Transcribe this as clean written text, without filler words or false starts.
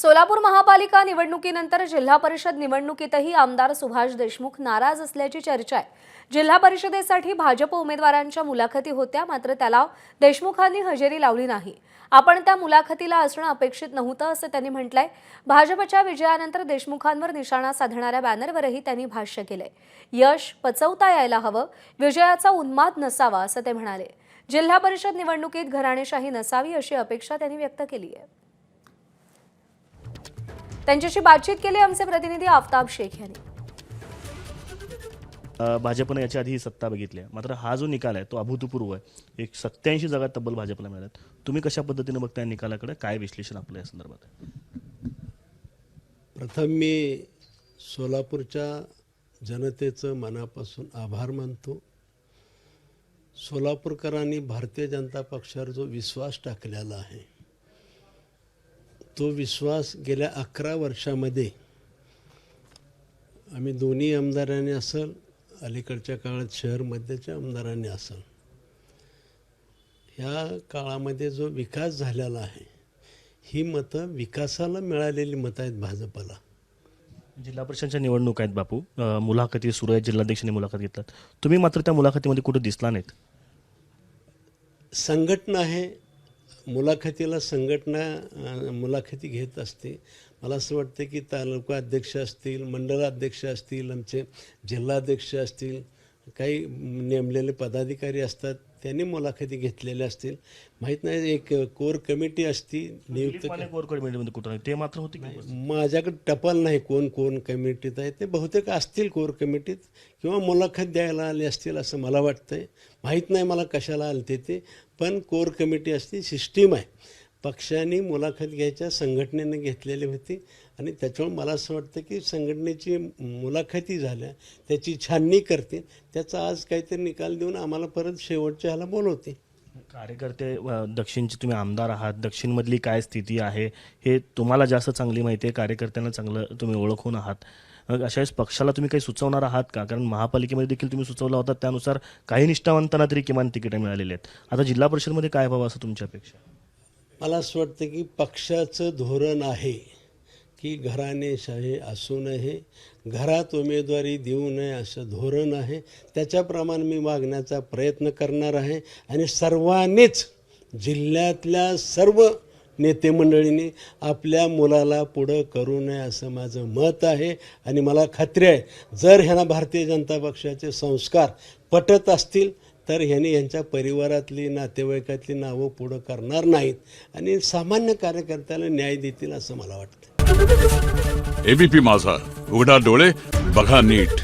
सोलापूर महापालिका निवडणुकीनंतर जिल्हा परिषद निवडणुकीतही आमदार सुभाष देशमुख नाराज असल्याची चर्चा आहे। जिल्हा परिषदेसाठी भाजप उमेदवारांच्या मुलाखती होत्या, मात्र त्याला देशमुखांनी हजेरी लावली नाही। आपण त्या मुलाखतीला असणं अपेक्षित नव्हतं असं त्यांनी म्हटलंय। भाजपच्या विजयानंतर देशमुखांवर निशाणा साधणाऱ्या बॅनरवरही त्यांनी भाष्य केलंय। यश पचवता यायला हवं, विजयाचा उन्माद नसावा असं ते म्हणाले। जिल्हा परिषद निवडणुकीत घराणेशाही नसावी अशी अपेक्षा त्यांनी व्यक्त केली आहे। त्यांच्याशी बातचीत केली आमचे प्रतिनिधी आफताब शेख यांनी। भाजपने याच्या आधी सत्ता बघितली आहे, मात्र हा जो निकाल आहे तो अभूतपूर्व आहे। 87 जागा तब्बल भाजपला मिळाल्यात। तुम्ही कशा पद्धतीने बघताय निकालाकडे, काय विश्लेषण आपलं या संदर्भात आहे? प्रथम मी सोलापूरच्या जनतेचं मनापासून आभार मानतो। सोलापूरकरांनी भारतीय जनता पक्षावर जो विश्वास टाकलेला आहे, तो विश्वास गेल्या 11 वर्षामध्ये आम्ही दोन्ही आमदारांनी असेल, अलीकडच्या काळात शहरमध्येच्या आमदारांनी असेल, ह्या काळामध्ये जो विकास झालेला आहे, ही मतं विकासाला मिळालेली मतं आहेत भाजपला। जिल्हा परिषदेच्या निवडणूक आहेत बापू, मुलाखती सुरू आहेत, जिल्हाध्यक्षांनी मुलाखत घेतलात, तुम्ही मात्र त्या मुलाखतीमध्ये कुठे दिसला नाहीत। संघटना आहे, मुलाखतीला संघटना मुलाखती घेत असते। मला असं वाटतं की तालुका अध्यक्ष असतील, मंडलाध्यक्ष असतील, आमचे जिल्हाध्यक्ष असतील, काही नेमलेले पदाधिकारी असतात, त्यांनी मुलाखती घेतलेल्या असतील। माहीत नाही, एक कोर कमिटी असती नियुक्त। कोर कमिटीमध्ये कुठं ते मात्र होते की माझ्याकडे टपाल नाही कोण कमिटीत आहे, ते बहुतेक असतील कोर कमिटीत किंवा मुलाखत द्यायला आले असतील असं मला वाटतंय। माहीत नाही मला कशाला आलते ते, पण कोर कमिटी असती, सिस्टीम आहे। पक्षाने मुलाखत घ्यायच्या संघटनेने घेतलेली होती आणि त्याच्यामुळे मला असं वाटतं की संघटनेची मुलाखती झाल्या, त्याची छाननी करते, त्याचा आज काहीतरी निकाल देऊन आम्हाला परत शेवटच्या ह्याला बोलवते। कार्यकर्ते दक्षिणचे तुम्ही आमदार आहात, दक्षिणमधली काय स्थिती आहे हे तुम्हाला जास्त चांगली माहिती आहे, कार्यकर्त्यांना चांगलं तुम्ही ओळखून आहात। अशा वेळेस पक्षाला तुम्ही काही सुचवणार आहात का? कारण महापालिकेमध्ये देखील तुम्ही सुचवला होता, त्यानुसार काही निष्ठावंतांना तरी किमान तिकीटं मिळालेली आहेत। आता जिल्हा परिषदमध्ये काय व्हावं असं तुमची अपेक्षा? मला असं वाटतं की पक्षाचं धोरण आहे की घराणेशाही असू नये, घरात उमेदवारी देऊ नये असं धोरण आहे। त्याच्याप्रमाणे मी वागण्याचा प्रयत्न करणार आहे आणि सर्वांनीच, जिल्ह्यातल्या सर्व नेते मंडळींनी आपल्या मुलाला पुढं करू नये असं माझं मत आहे। आणि मला खात्री आहे, जर ह्यांना भारतीय जनता पक्षाचे संस्कार पटत असतील तर ह्यांनी यांच्या परिवारातली, नातेवाईकातली नावं पुढं करणार नाहीत आणि सामान्य कार्यकर्त्याला न्याय देतील असं मला वाटतं। एबीपी माझा, उघडा डोळे बघा नीट।